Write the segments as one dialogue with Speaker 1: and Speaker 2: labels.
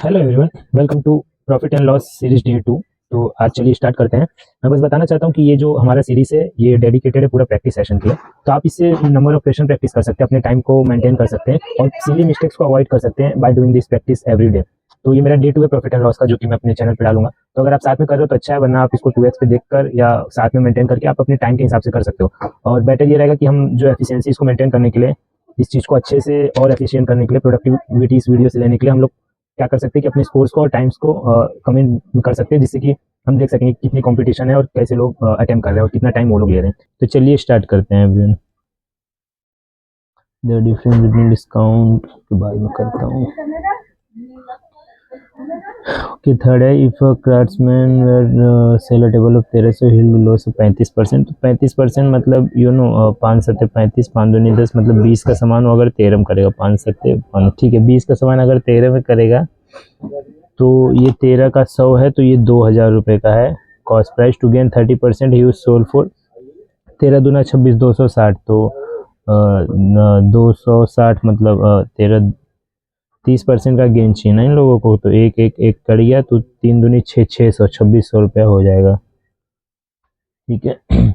Speaker 1: Hello everyone, welcome to profit and loss series day 2। तो आज चलिए स्टार्ट करते हैं। मैं बस बताना चाहता हूँ कि ये जो हमारा सीरीज है ये डेडिकेटेड है पूरा प्रैक्टिस सेशन के लिए। तो आप इससे नंबर ऑफ क्वेश्चन प्रैक्टिस कर सकते हैं, अपने टाइम को मेंटेन कर सकते हैं और सिली मिस्टेक्स को अवॉइड कर सकते हैं by doing this practice every day. तो ये मेरा डे 2 है प्रॉफिट एंड लॉस का, जो कि मैं अपने चैनल पर डालूंगा। तो अगर आप साथ में कर रहे हो तो अच्छा है, वरना आप इसको 2x पे देखकर या साथ में मेंटेन करके आप अपने टाइम के हिसाब से कर सकते हो। और बेटर ये रहेगा कि हम जो एफिशिएंसी इसको मेंटेन करने के लिए, इस चीज़ को अच्छे से और एफिशिएंट करने के लिए, प्रोडक्टिविटी इस वीडियो से लेने के लिए हम लोग क्या कर सकते हैं कि अपने स्कोर्स को और टाइम्स को कमेंट कर सकते हैं, जिससे कि हम देख सकेंगे कि कितनी कंपटीशन है और कैसे लोग अटेम्प्ट कर रहे हैं और कितना टाइम वो लोग ले रहे हैं। तो चलिए स्टार्ट करते हैं everyone. The difference between discount के बारे में करता हूँ। ओके, थर्ड है, if a craftsman sell a table of 1300 he will loss 35%। तो 35% मतलब 5 सत्ते 35, 5 दूनी 10, मतलब 20 का सामान वो अगर 13 में करेगा, 5 सत्ते 5, ठीक है, 20 का सामान अगर 13 में करेगा तो ये 13 का 100 है, तो ये 2000 रुपये का है cost price. To gain 30% he sold for 13 दूना 26, 260। तो 260 मतलब 13 30% का गेन चाहिए ना इन लोगों को। तो एक एक एक कट गया तो 3 दूनी 6, 600, 2600 रुपया हो जाएगा, ठीक है।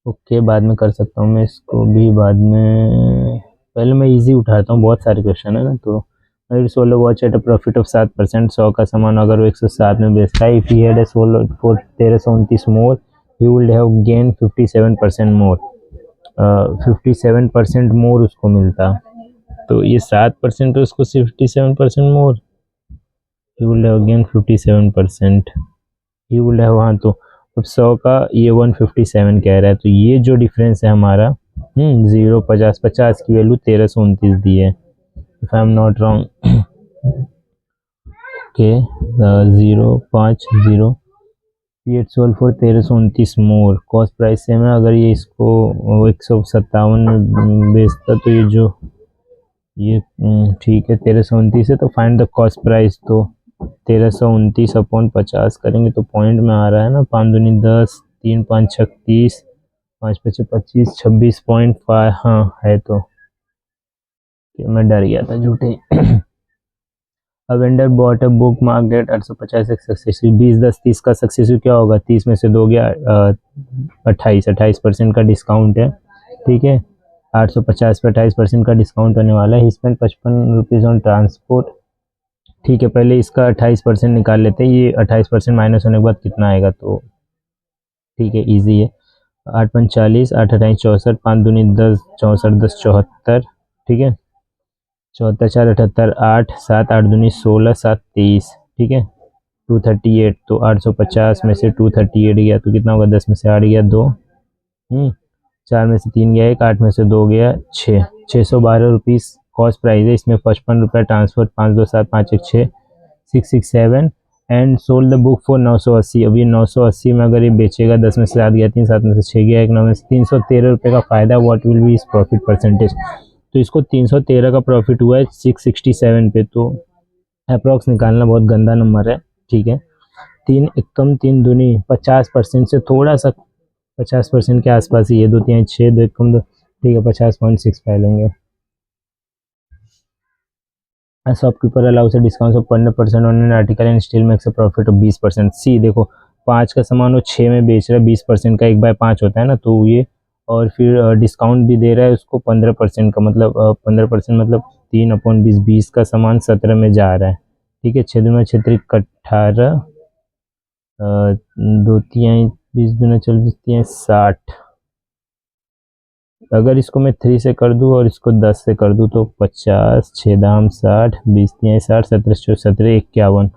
Speaker 1: ओके, बाद में कर सकता हूँ मैं इसको भी बाद में। पहले मैं इजी उठाता हूँ, बहुत सारे क्वेश्चन है ना। तो solar watch eight a profit of 7%। 100 का सामान अगर वो 107 में बेचता है, if he had a solar for 1329 more, he would have gain 57% more. 57% more उसको मिलता, तो ये 7% तो उसको 57% more, he would have gain 57%। He would have, हाँ, तो अब 100 का ये 157 कह रहा है, तो ये जो डिफरेंस है हमारा 0, 50, 50 की वैल्यू 1329 दी है, if I am not wrong. Okay, 0, 5, 0, ये sold for 1329 more, cost price same है। अगर ये इसको 157 में बेचता तो ये जो ये ठीक है 1329 है, तो फाइंड द कॉस्ट प्राइस। तो 1329 अपॉन 50 करेंगे तो पॉइंट में आ रहा है ना, 5 दूनी 10, 3 5 36, 5 5 25, 26.5, हाँ है। तो मैं डर गया था झूठे। A vendor bought a book marked at 850 एक सक्सेसिव। 20, 10, 30 का सक्सेसिव क्या होगा, 30 में से 2 गया 28% का डिस्काउंट है, ठीक है। 850 पे 28% का डिस्काउंट होने वाला है। ही स्पेंड 55 रुपीज़ ऑन ट्रांसपोर्ट, ठीक है। पहले इसका 28% निकाल लेते हैं, ये 28% माइनस होने के बाद कितना आएगा, तो ठीक है, ईजी है। 8 5 40, 8 28 64, 5 दूनी 10, 64, 10 74, ठीक है। 74 4 78, 8 7 8 दूनी 16, 7 23, ठीक है। 238, तो 850 में से 238 गया तो कितना होगा, 10 में से 8 गया 2, 4 में से 3 गया 1, 8 में से 2 गया 6, 612 रुपीज़ कॉस्ट प्राइस है। इसमें 55 रुपये transfer, 5 2 7 5 1 6, 667 and sold the book for 980। अब ये 980 में अगर ये बेचेगा, 10 में से 7 गया 3, 7 में से 6 गया 1, 9 में से 313 रुपये का फ़ायदा। व्हाट विल बी इस प्रॉफिट परसेंटेज। तो इसको 313 का प्रॉफिट हुआ है 667 पे, तो अप्रॉक्स निकालना बहुत गंदा नंबर है, ठीक है। 3 एकम 3 दूनी 50% से थोड़ा सा 50% के आसपास ही है, 2 3 6, 2 एकम 2, ठीक है, 50.6 पा लेंगे। Shopkeeper allow us a discount of 15% on an article and still makes a profit of 20%। सी देखो, 5 का सामान वो 6 में बेच रहा है, 20% का 1/5 होता है ना, तो ये और फिर डिस्काउंट भी दे रहा है उसको 15% का, मतलब 15% मतलब 3/20, 20 का सामान 17 में जा रहा है, ठीक है। 6 दूना 6 त्रिक 18, 2 तिहाई 20 दूना 24, 3 60। अगर इसको मैं 3 से कर दूं और इसको 10 से कर दूं तो 50, 6 दाम 60, 20 तिहाई 60, 17 17 51।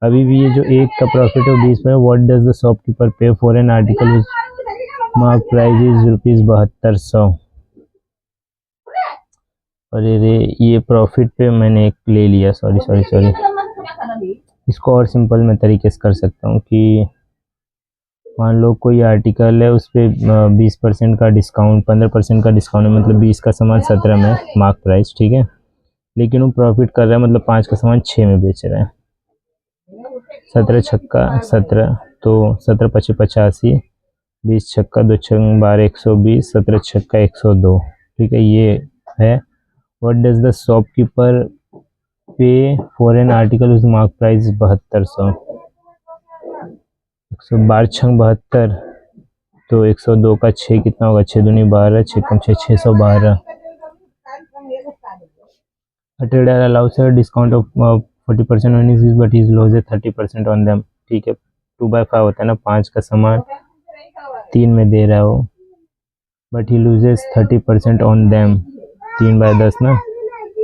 Speaker 1: अभी भी ये जो एक का प्रॉफिट है 20 में। What does the shopkeeper pay for an article mark price is ₹7200। अरे रे, ये प्रॉफिट पे मैंने एक ले लिया, सॉरी सॉरी सॉरी। इसको और सिंपल मैं तरीके से कर सकता हूँ कि मान लो कोई आर्टिकल है उस पर 20% का डिस्काउंट, 15% का डिस्काउंट है, मतलब 20 का सामान 17 में मार्क प्राइस, ठीक है। लेकिन वो प्रॉफिट कर रहा है, मतलब 5 का सामान 6 में बेच रहा है। 17 छक्का 17, तो 17 पचे 85, 20 छक्का 2 छंग 12 120, 17 छक्का 102, ठीक है, ये है। What does the shopkeeper pay for an article उस मार्क प्राइस 7200, 112 छंग 72, तो 102 का 6 कितना होगा, 6 दूनी 12, 6 कम 6 612। A trader allows a discount of 40% on his but he loses 30% on them। ठीक है, 2/5 होता है ना, 5 का सामान 3 में दे रहा है वो, but he loses 30% on them. 3/10 ना,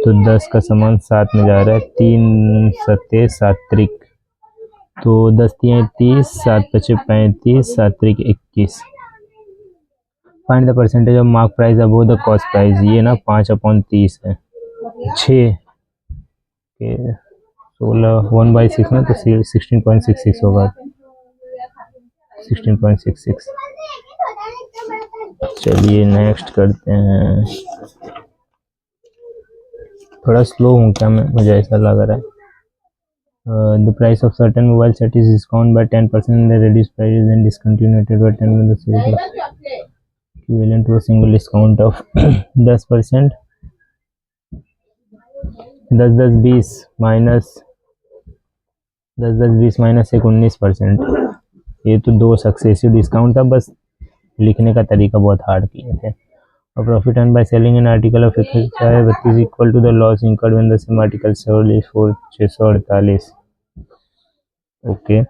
Speaker 1: तो 10 का सामान 7 में जा रहा है, 3 सत्ते 7 त्रिक, तो 10 तियाँ 30, 7 पचे 35, 7 त्रिक 21। Find the percentage of mark price above the cost price. ये ना 5/30 है, 6 के 16 1/6 ना, तो 16.66 होगा, 16.66। चलिए नेक्स्ट करते हैं। थोड़ा स्लो हूँ क्या मैं, मुझे ऐसा लग रहा है। The price of certain mobile set is discount by 10% and the reduced price is then discontinued by 10 when the sale is equivalent to a single discount of 10%। 10 10 20 minus 10 10 20 minus 19%। ये तो 2 सक्सेसिव डिस्काउंट था, बस लिखने का तरीका बहुत hard किए थे। और profit earn by selling an article of 1032 equal to the loss incurred when the same article sold for 648। Okay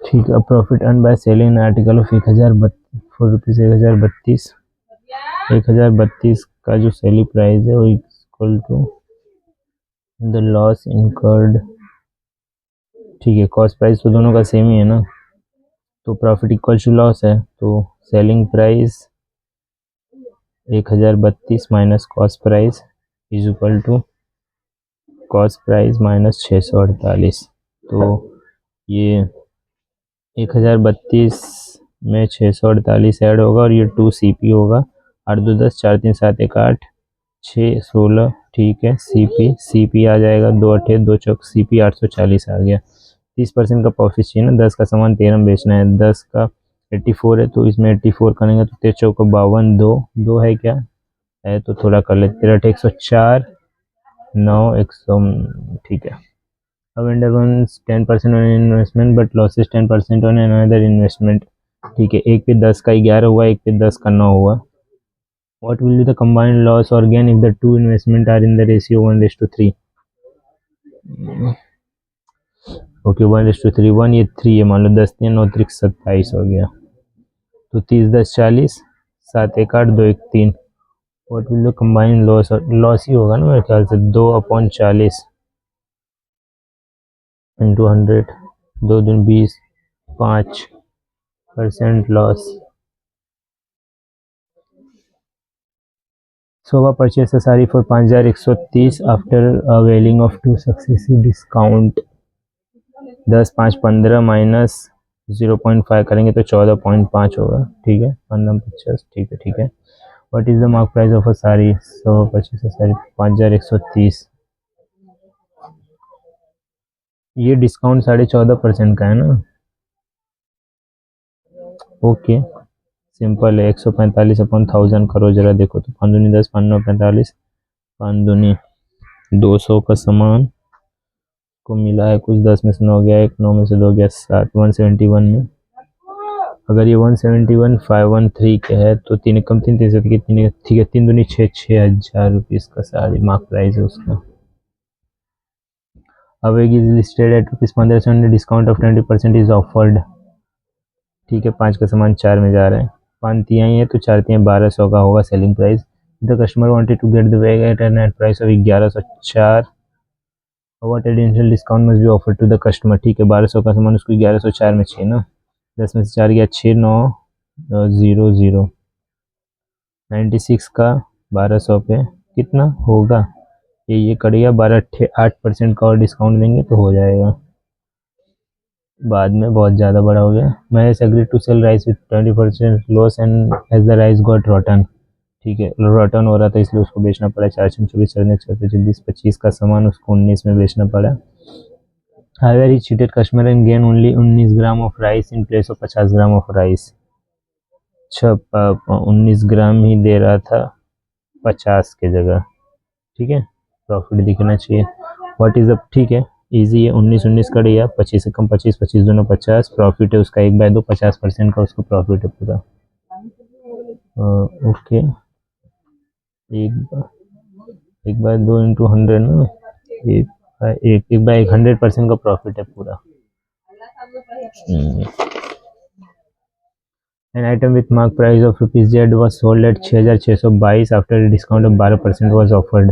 Speaker 1: ठीक है। Profit earn by selling an article of 1032 1032 का जो सेलिंग प्राइस है वो equal to the loss incurred. ठीक है, cost price तो दोनों का सेम ही है ना, तो प्रॉफिट इक्वल टू लॉस है, तो selling price 1032 minus cost price is equal to cost price minus 648। तो ये 1032 में 648 ऐड होगा और ये 2 CP होगा। 8 2 10, 4 3 7 1 8, 6 16। ठीक है, CP आ जाएगा, 2 8 2 चौक CP 840 आ गया। 30% का प्रॉफिट चाहिए ना, 10 का सामान 13 में बेचना है, 10 का 84 है, तो इसमें 84 करेंगे तो 13 चौक 52, 2 है क्या है, तो थोड़ा कर लेते, 13 104 9 100। ठीक है। अब vendor wins 10% on investment but losses 10% on another investment. ठीक है, एक पे 10 का 11 हुआ, एक पे 10 का 9 हुआ। What will be the combined loss or gain if the two investment are in the ratio 1:3? Okay 1:3, 1 ये 3 है, मान लो 10 3 9 3 27 हो गया, तो 30 10 40, 7 1 8 2 1 3। What will the combined loss, और लॉस ही होगा ना मेरे ख्याल से, 2/40 इंटू 100, 2 दूनी 20, 5% loss. Soba purchased a sari for 5130 after availing of 2 successive discount। 10 5 15 minus 0.5 करेंगे तो 14.5 होगा। ठीक है, 15 50। ठीक है ठीक है। What is the mark price of अ साड़ी, 125 साड़ी 5130। ये डिस्काउंट 14.5% का है ना। ओके सिंपल है, 145/1000 करो जरा, देखो तो 5 दूनी 10 5 9 45, 5 दूनी 200 का सामान को मिला है कुछ, 10 में से 9 गया, 1 9 में से 2 गया 7, 171 में। अगर ये 171 513 के है तो 3 कम 3 3 7 कितनी, ठीक है, 3 दूनी 6 6000 रुपीज़ का साड़ी मार्क प्राइस है उसका। अब एक is listed at ₹1500 discount of 20% is offered. ठीक है, 5 का सामान 4 में जा रहा है, 5 तिहाई है तो 4 तिहाई 1200 का होगा selling price. The customer wanted to get the bag at an net price of 1104। What additional discount must be offered to the customer. ठीक है, 1200 का सामान उसको 1104 में चाहिए ना, 10 में से 4 गया 6 9 0 0, 96 का 1200 पे कितना होगा, ये करेगा 8% का और डिस्काउंट देंगे तो हो जाएगा। बाद में बहुत ज़्यादा बड़ा हो गया। Mahesh agree to sell rice with 20% loss and as the rice got rotten. ठीक है, रॉटन हो रहा था इसलिए उसको बेचना पड़ा। 4 24 24 25 का सामान उसको 19 में बेचना पड़ा। However he cheated customer and gain only 19 gram of rice in place of 50 gram of rice. 19 gram ही दे रहा था 50 के जगह। ठीक है, प्रॉफिट दिखना चाहिए। व्हाट इज़ द, ठीक है इजी है, 19 कर दिया, 25 से कम 25, 25 दोनों 50, प्रॉफिट है उसका 1/2, 50% का उसको प्रॉफिट है पूरा। ओके, एक बाय 2 इंटू 100 ना, एक बाय 100% का प्रॉफिट है पूरा। An item with mark price of rupees Z was sold at 6622 after a discount of 12% was offered।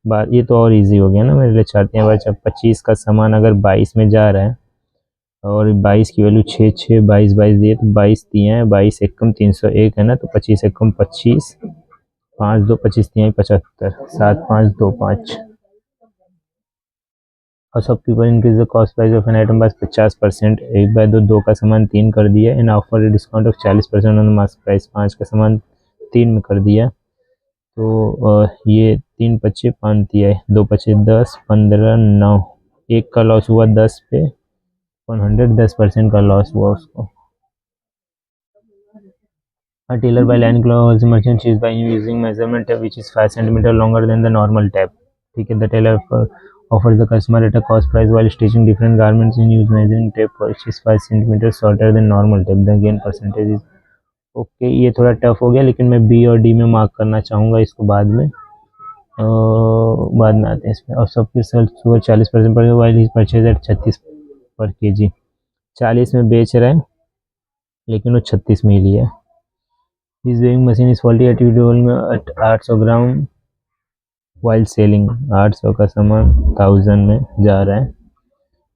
Speaker 1: बात ये तो और इजी हो गया ना मेरे लिए। चाहते हैं बच्चा 25 का सामान अगर 22 में जा रहा है और 22 की वैल्यू 6 6 22 22 दिए तो 22 दिए हैं, 22 एक कम 301 है ना, तो 25 एक कम 25, 5 2 25 दिए 75, 7 5 2 5। और सब people increase the cost price of an item by 50%। 1/2 2 का सामान 3 कर दिया, and offer discount of 40% on mask price. 5 का सामान 3 में कर दिया, तो ये 3 पच्चे 5 दिया है, 2 पच्चे 10 15 9, एक का लॉस हुआ 10 पे 100, 10% का लॉस हुआ उसको। A tailor by line clothes merchant is by using measurement tape which is 5 cm longer than the normal tape। ठीक है, the tailor offers the customer at a cost price while stitching different garments in use measuring tape which is 5 cm shorter than normal tape। The gain percentage is okay. ये थोड़ा tough हो गया, लेकिन मैं B और D में mark करना चाहूँगा इसको बाद में। बाद में आते हैं इसमें। और सबकी सेल्स हुआ 40% पर, वाइल इज परचेज एट 36 पर केजी। 40 में बेच रहे हैं लेकिन वो 36 में ही लिया। इस weighing machine is faulty at में 800 ग्राम वाइल सेलिंग। 800 का सामान 1000 में जा रहा है।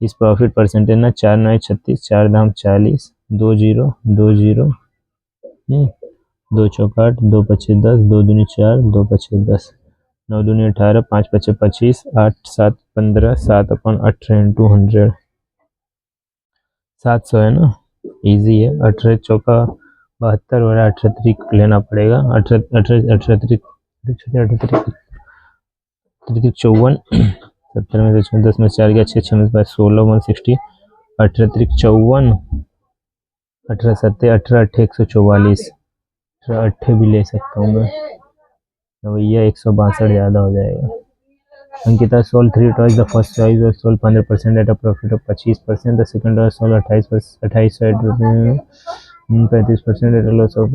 Speaker 1: इस प्रॉफिट परसेंटेज ना 4 9 36, 4 दाम 40, 2 0 2 0, 2 चौक 8, 2 पच्चे 10, 2 दूनी 4, 2 पच्चे 10, 9 दूनी 18, 5 पच्चे 25, 8 7 15, 7 अपन 18 इंटू 100, 700 है ना, इजी है। 18 चौका 72 और 18 तरीक लेना पड़ेगा। 18 18 18 तरीक 54, 70 में से 10 में 4 गया 6 6 में 16 160, 18 तरीक 54, 18 7 18 8 144, 18 भी ले सकता हूँ मैं भैया, 162 ज़्यादा हो जाएगा। Ankita sold 3 toys. The first choice was sold 15% at a profit of 25%। The second was sold 28% at 35% at a loss of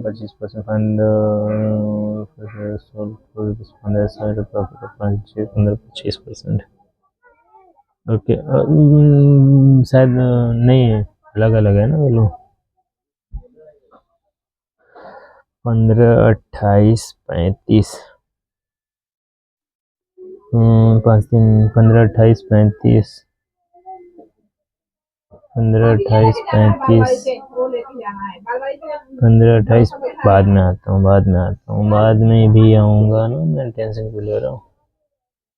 Speaker 1: 25%। Find the sold 15% at a profit of 25%। ओके, शायद नहीं है, अलग अलग है ना वो लोग। 15 28 35, 5 3 15 28 35, 15 28 35, 15 28 बाद में आता हूँ, बाद में भी आऊँगा ना, मैं टेंशन क्यों ले रहा हूँ।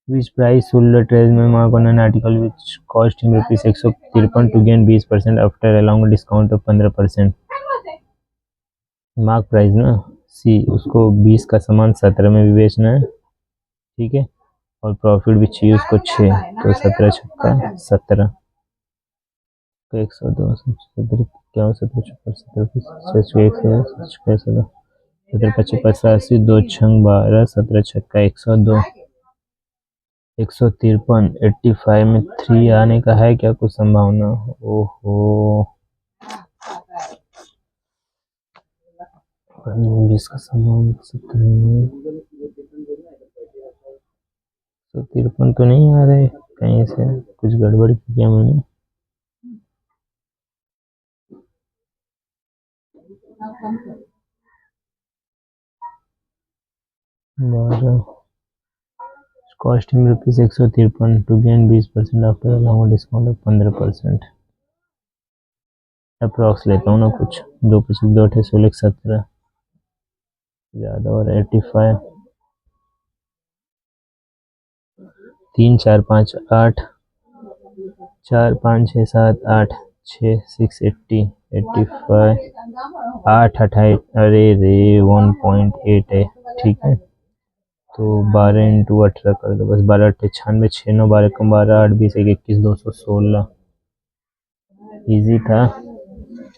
Speaker 1: विच प्राइस सोल्ड ट्रेज में mark on an article which cost him rupees 153 to gain 20% after allowing discount of 15%। Mark price ना सी, उसको 20 का सामान 17 में भी बेचना है, ठीक है, और प्रॉफिट भी चाहिए उसको 6, तो 17 छक्का 17, तो 102 17 क्या 17 छक्का 17 17 पच्चीस 85, 2 छंग 12, 17 छक्का 102, 153, 85 में 3 आने का है क्या कुछ संभावना? ओहो, 20 का सामान 153 तो नहीं आ रहे कहीं से, कुछ गड़बड़ किया मैंने। Costing rupees 153 to gain 20% after allowing discount of 15%। Approx लेता हूँ ना कुछ, 2 25 2 28 16 17 ज़्यादा, और 85 3 4 5 8 4 5 6 7 8 6 6 80 85 8 28, अरे रे 1.8 है, ठीक है, तो 12 इंटू 18 कर दो बस, 12 8 96, 6 9 12 कम 12 8 20 21 216। ईजी था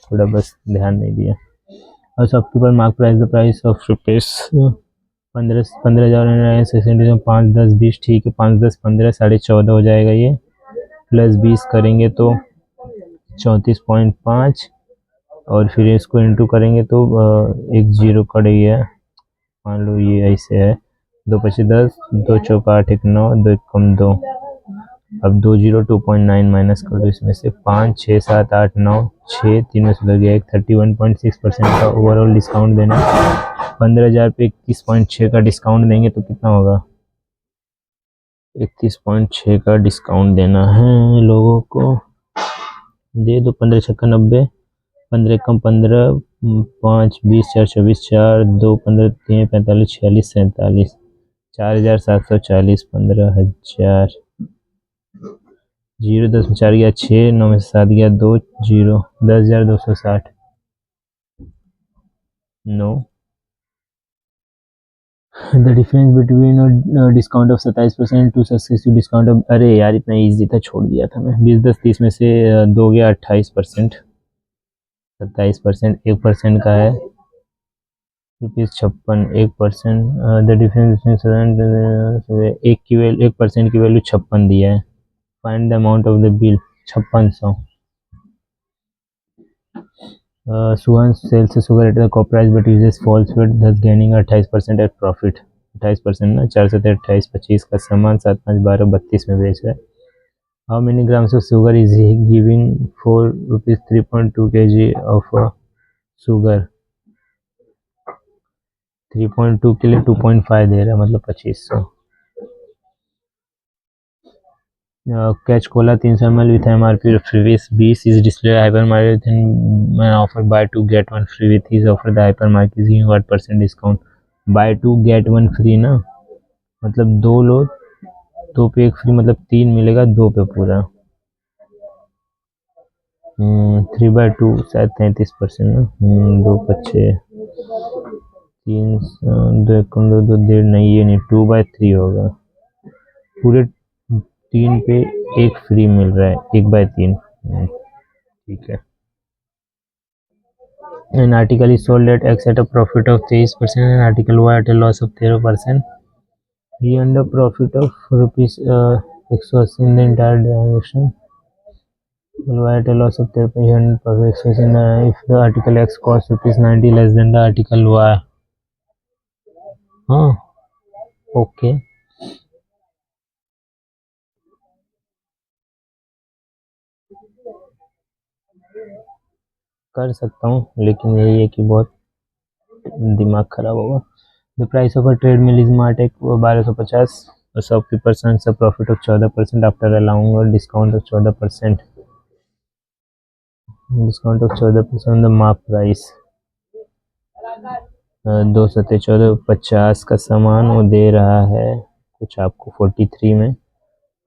Speaker 1: थोड़ा, बस ध्यान नहीं दिया। और सबके ऊपर mark price the price of rupees 15,000 5 10 20, ठीक है, 5 10 15 14.5 हो जाएगा ये, प्लस 20 करेंगे तो 34.5, और फिर इसको इंटू करेंगे तो एक जीरो कट गया, मान लो ये ऐसे है, 2 × 5 = 10, 2 × 4 = 8, 1 9, 2 × 1 2, अब 2 0 2.9 माइनस कर दो इसमें से, 5 6 7 8 9 6, 3 में सुधर गया, एक 31.6% का ओवरऑल डिस्काउंट देना। 15,000 पे 31.6 का डिस्काउंट देंगे तो कितना होगा, 31.6 का डिस्काउंट देना है लोगों को, दे दो। 15 छक्का 90, 15 कम 15, 5 20 4 24, 4 2 15 3 45 46 47, 4,740, 15,000, 0 10 में 4 गया 6, 9 में 7 गया 2 0, 10,260, 9। The difference between discount of 27% two successive discount of, अरे यार इतना इजी था, छोड़ दिया था मैं। 20 10 30 में से 2 गया 28%, 27% 1% का है ₹56, 1%, द डिफरेंस 1% की वैल्यू 56 दिया है, find the amount of the bill 5600। Suhan sells sugar at the cost price but uses false fat thus gaining 28% at profit, 28% ना, 4 7 28 25 का सामान 7 5 12 32 में बेच रहा है। How many grams of sugar is he giving for rupees 3.2 kg of sugar, 3.2 के लिए 2.5 दे रहा है, मतलब 2500। Catch Cola 300 ml with MRP previous 20 is displayed hypermarket and offer buy 2 get 1 free with his offer the hypermarket is giving what % discount, buy 2 get 1 free ना, मतलब 2 लो 2 पे 1 free, मतलब 3 मिलेगा 2 पे पूरा। 3/2 शायद 33% ना, 2 5 3 2 1 2 2 1.5 नहीं, ये नहीं, 2/3 होगा, पूरे 3 पे 1 फ्री मिल रहा है, 1/3, ठीक है। An article is sold at X at a profit of 23%, and article Y at a loss of 0%. He earned a profit of rupees 180 in the entire direction. Y at a loss of 0%. He earned profit if the article X costs rupees 90 less than the article Y. हाँ, okay, कर सकता हूँ, लेकिन यही है कि बहुत दिमाग खराब होगा। The price of a treadmill is marked 1250, shopkeepers earns a profit of 14% after allowing a discount of 14%, discount of 14% on the mark price. 2 7 14 50 का सामान वो दे रहा है कुछ आपको 43 में,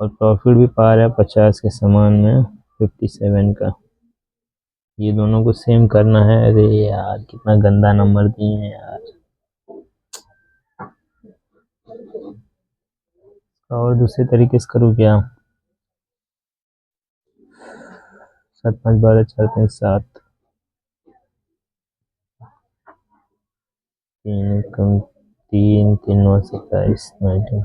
Speaker 1: और प्रॉफिट भी पा रहा है 50 के सामान में 57 का। ये दोनों को सेम करना है। अरे यार कितना गंदा नंबर दिए हैं यार। और दूसरे तरीके से करूँ क्या? 7 5 12 4 3 7, 3 कम 3 3 9 27 19,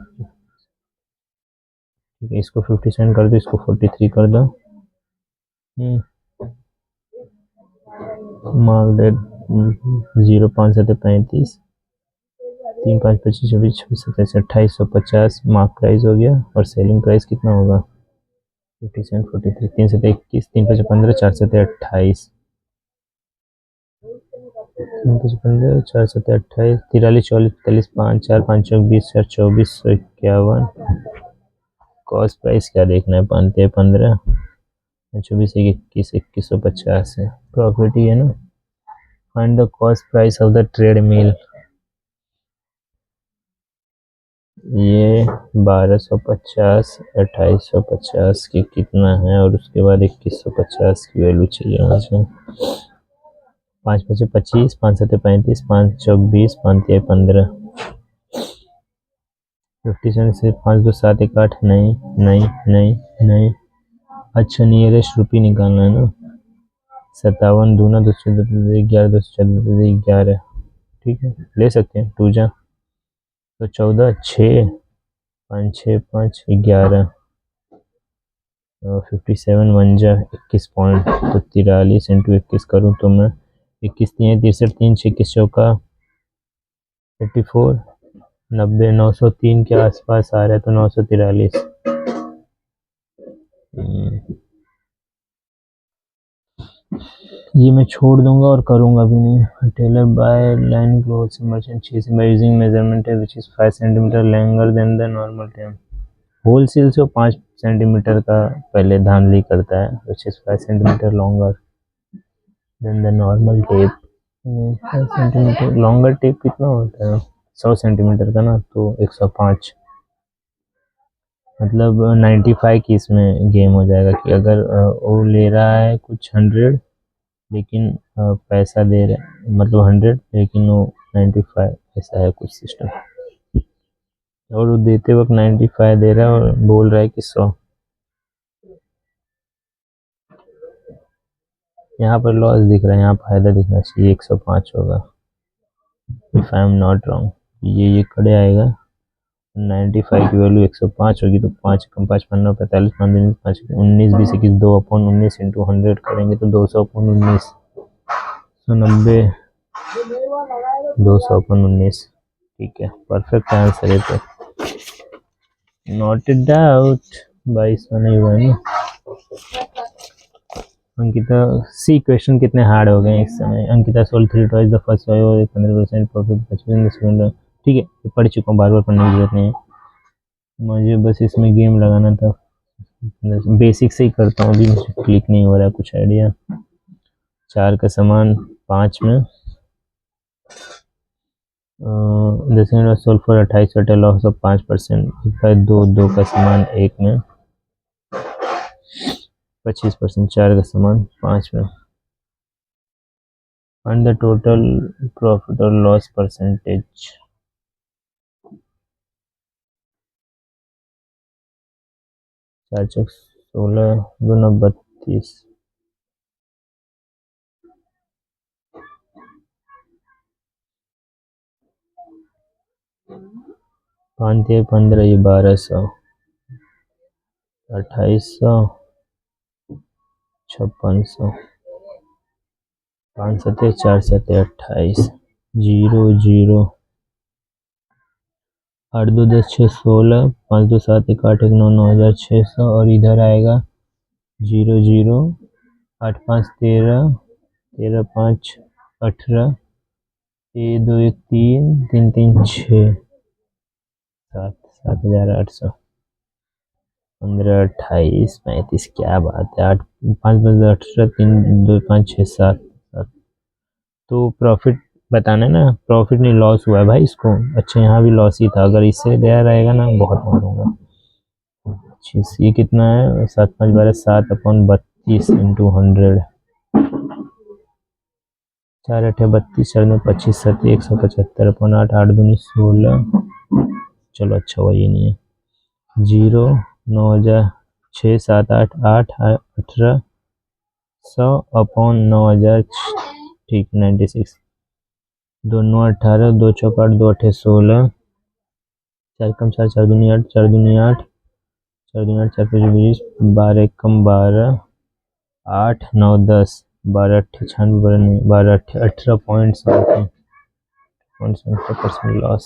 Speaker 1: ठीक है, इसको 57 कर दो, इसको 43 कर दो। मार्क डेट 0 5 7 35, 3 5 25 26 26 27 2850 मार्क प्राइस हो गया। और सेलिंग प्राइस कितना होगा? 57 43, 3 7 21, 3 5 15, 4 7 28, 3 5 15, 4 7 28, 43 44 45, 5 4 5 20, 4 2451। कॉस्ट प्राइस क्या देखना है? 5 15, 24 21 2150 है, प्रॉफिट ही है ना। Find the cost price of the trade mill. ये 1250 2850 की कितना है, और उसके बाद 2150 की वैल्यू चाहिए मुझे। 5 5 25, 5 7 35, 5 4 20, 5 3 15, 57 से 5 2 7 1 8, नहीं नहीं नहीं नहीं, अच्छा नियरेस्ट रुपी निकालना है ना। 57 दूना 214 11 214 11, ठीक है, ले सकते हैं 2 जा तो 14, 6, 5, 6, 5, 11, 57 वन जा 21 पॉइंट, तो 43 इंटू 21 करूँ तो मैं 21 3 63 3 6 21 चौका 84, 90, 903 के आसपास आ रहा है, तो 943। ये मैं छोड़ दूंगा और करूंगा भी नहीं। Tailor by line clothes merchant चीज by using measurement which is 5 centimetre longer than the normal tape. Wholesale से वो 5 सेंटीमीटर का पहले धांधली करता है, which is 5 centimetre longer than the normal tape. 5 centimetre longer tape कितना होता है? 100 सेंटीमीटर का ना, तो 105, मतलब 95 की इसमें गेम हो जाएगा कि अगर वो ले रहा है कुछ 100, लेकिन पैसा दे रहे मतलब 100, लेकिन वो 95, ऐसा है कुछ सिस्टम, और वो देते वक्त 95 दे रहा है और बोल रहा है कि 100। यहाँ पर लॉस दिख रहा है, यहाँ फायदा दिखना चाहिए, 105 होगा if I am not wrong. ये खड़े आएगा, 95 की वैल्यू 105 होगी, तो 5 कम 5 15 45 5 5 19 20 21 2/19 इंटू 100 करेंगे तो 200/19, 190, 200/19। ठीक है, परफेक्ट आंसर है। तो नॉट डाउट 22 में नहीं हुआ है। अंकिता सी क्वेश्चन कितने हार्ड हो गए इस समय। Ankita solve 3 twice the first 15% profit 25 ठीक है, पढ़ चुका हूँ, बार बार पढ़ने की जरूरत नहीं है मुझे, बस इसमें गेम लगाना था। बेसिक से ही करता हूँ, अभी मुझे क्लिक नहीं हो रहा है कुछ आइडिया। 4 का समान 5 में, 10 सोल्व फॉर 28 बटे लॉस ऑफ 5%, 2 का समान 1 में, 25%, 4 का समान 5 में। फाइंड द टोटल प्रॉफिट और लॉस परसेंटेज। 4 चौक 16, 2 9 32, 5 3 15, ये 1200, 2800, 5600, 5 7 4 7 28, 0 0, 8 2 10 6 16, 5 2 7 1 8 1 9 9600, और इधर आएगा 0 0, 8 5 13, 13 5 18, 1 2 1 3 3 3 6 7 7800, 15 28 35, क्या बात है। 8 5 5 18, 3 2 5 6 7 7। तो प्रॉफिट बताना है ना, प्रॉफिट नहीं लॉस हुआ है भाई इसको। अच्छा, यहाँ भी लॉस ही था, अगर इससे गया रहेगा ना बहुत मारूंगा। चीज ये कितना है, 7 5 12 7/32 इंटू 100, 4 8 32, 4 9 25 7 175/8, 8 दूनी 16। चलो अच्छा हुआ ये नहीं है। 0 9 हजार 6 7 8 8 18 100/9000, ठीक 96। 2 9 18, 2 चौक 8, 2 8 16, 4 कम 4 4 दूनी 8, 4 दूनी 8, 4 दूनी 8, 4 5 20, 12 1 कम 12, 8 9 10, 12 8 96, 12 18 point something % loss.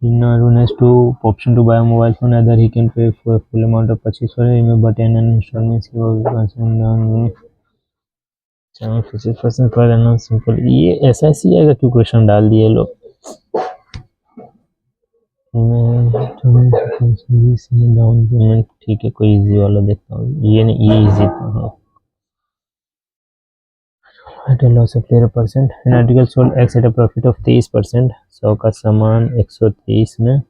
Speaker 1: In Arun has two option to buy a mobile phone. Either he can pay for a full amount of purchase for it, but in an installments he will consume down 50% per annum simple। ये ऐसा ऐसी आएगा क्यों question डाल दिए लोग। Down payment, ठीक है, कोई इजी वाला देखता हूँ। ये नहीं, ये इजी था। At a loss of 13%, an article sold X at a profit of 23%, 100 का सामान 123 में,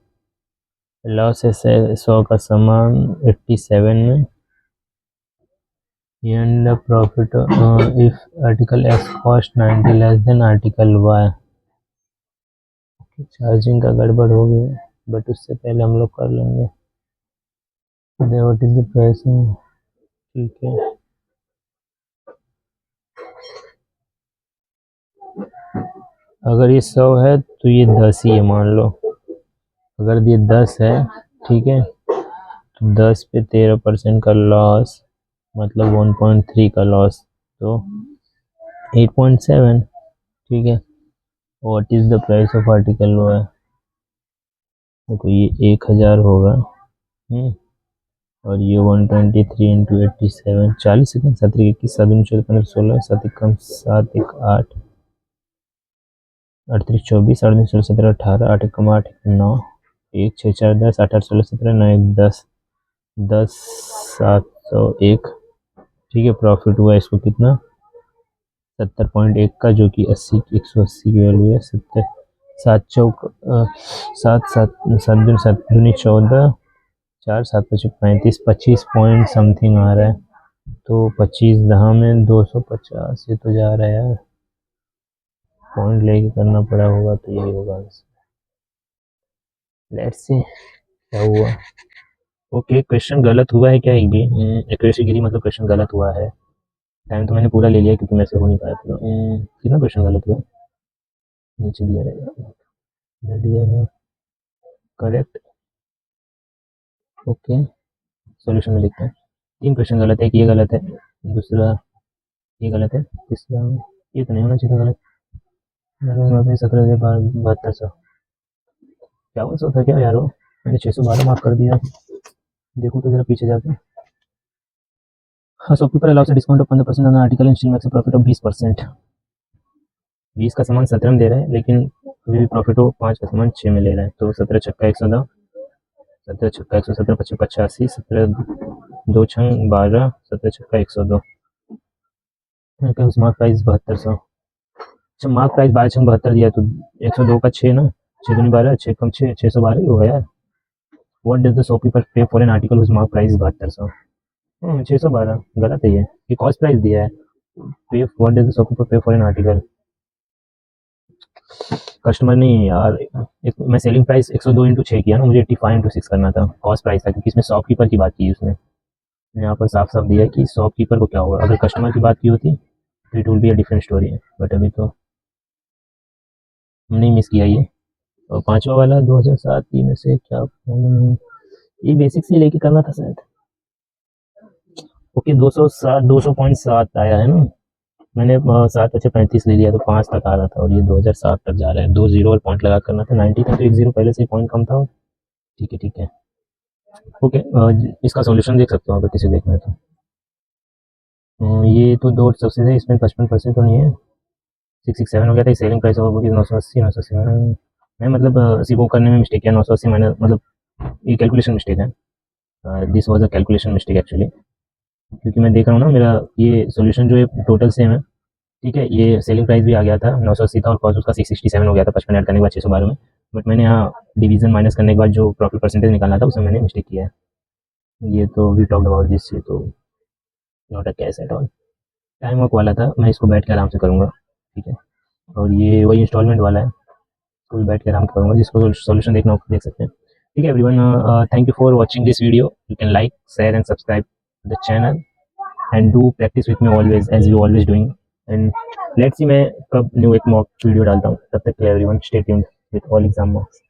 Speaker 1: लॉस है 100 का सामान 87 में, and the profit if article X cost 90 less than article Y। Charging का गड़बड़ हो गया, बट उससे पहले हम लोग कर लेंगे। व्हाट इज द प्राइस, ठीक है। अगर ये 100 है तो ये 10 ही है मान लो। अगर ये 10 है, ठीक है, तो 10 पे 13% का लॉस मतलब 1.3 का लॉस, तो 8.7, ठीक है। What is the price of article लो है, देखो ये 1000 होगा। और ये 123 इंटू 87, 40 सेकेंड, 7 21 7 14 15 16 7 कम 7 1 8 38 24 8 16 17 18 8 कम 8 9 1 6 4 10 8 8 16 17 9 1 10 10 701, ठीक है। प्रॉफिट हुआ इसको कितना, 70.1 का, जो कि 180 की वैल्यू है। 70 7 चौक 7 7 7 दूनी 7 दूनी 14 4 7 25 35 25 पॉइंट समथिंग आ रहा है। तो 25 दहा में 250 ये तो जा रहा है यार, पॉइंट लेके करना पड़ा होगा तो यही होगा। लेट्स सी क्या हुआ। ओके, क्वेश्चन गलत हुआ है क्या, एक भी एक्यूरेसी गिरी मतलब क्वेश्चन गलत हुआ है। टाइम तो मैंने पूरा ले लिया क्योंकि मेरे से हो नहीं पाया पूरा। कितना क्वेश्चन गलत हुआ, नीचे दिया रहेगा, दिया है करेक्ट। ओके, सॉल्यूशन में लिखते हैं। 3 क्वेश्चन गलत है, एक ये गलत है, दूसरा ये गलत है, तीसरा ये तो नहीं होना चाहिए था गलत। 17,072 क्या 100 था क्या यार, वो मैंने 612 मार्क कर दिया। देखो तो जरा पीछे जाके। हाँ, शॉपकीपर अलाउ से discount of 15% on article and still makes a profit of 20%। 20 का सामान 17 में दे रहा है, लेकिन अभी भी प्रॉफिट हो 5 का सामान 6 में ले रहा है। तो 17 छक्का 110, 17 छक्का 117, 25 85, 17 2 छंग 12, 17 छक्का 102। क्या उस मार्क प्राइस 7200। अच्छा, मार्क प्राइस 12 छंग 72 दिया तो 102 का 6 ना, 6 दूनी 12, 6 कम 6 612 ही होगा यार। What does the shopkeeper pay for an article whose marked price 7200। 612 गलत है ये कॉस्ट प्राइस दिया है। पे what does the shopkeeper pay for an article, customer नहीं यार। मैं सेलिंग प्राइस 102 इंटू 6 किया ना, मुझे 85 इंटू 6 करना था, कॉस्ट प्राइस था, क्योंकि इसमें शॉपकीपर की बात की उसने। यहाँ पर साफ साफ दिया है कि शॉपकीपर को क्या होगा। अगर कस्टमर की बात की होती तो it will be a different story है, बट अभी तो हमने मिस किया ये। और पांचवा वाला 2007 की में से क्या, ये बेसिक से लेके करना था शायद। ओके, 207 200.7 आया है ना। मैंने 7 अच्छे 35 ले लिया तो 5 तक आ रहा था, और ये 2007 तक जा रहा है। 2 जीरो और पॉइंट लगा करना था, 90 था तो 1 जीरो पहले से पॉइंट कम था। ठीक है ठीक है। ओके, इसका सॉल्यूशन देख सकते हो अगर किसी देखना है तो। ये तो दो सबसे है, इसमें 55% तो नहीं है, 667 हो गया था। Selling price of book 980 980। मैं मतलब इसी को करने में मिस्टेक किया, 980 माइनस मतलब ये कैलकुलेशन मिस्टेक है। This was a calculation mistake actually, क्योंकि मैं देख रहा हूँ ना मेरा ये सॉल्यूशन जो है टोटल सेम है। ठीक है, ये सेलिंग प्राइस भी आ गया था 980 था, और कॉस्ट उसका 667 हो गया था 55 ऐड करने के बाद 612 में। बट मैंने यहाँ डिवीजन माइनस करने के बाद जो प्रॉफिट परसेंटेज निकालना था उसमें मैंने मिस्टेक किया है। ये तो वी टॉक्ड अबाउट दिस, ये तो not a cash at all. Time work वाला था, मैं इसको बैठ के आराम से करूँगा, ठीक है। और ये वही इंस्टॉलमेंट वाला है, इसको भी बैठ के आराम से करूँगा, जिसको सॉल्यूशन देखना हो देख सकते हैं। ठीक है everyone, thank you for watching this video. You can like share and subscribe the channel and do practice with me always as you always doing. And let's see मैं कब न्यू एक मॉक वीडियो डालता हूँ। तब तक के लिए everyone stay tuned with all exam मॉक्स।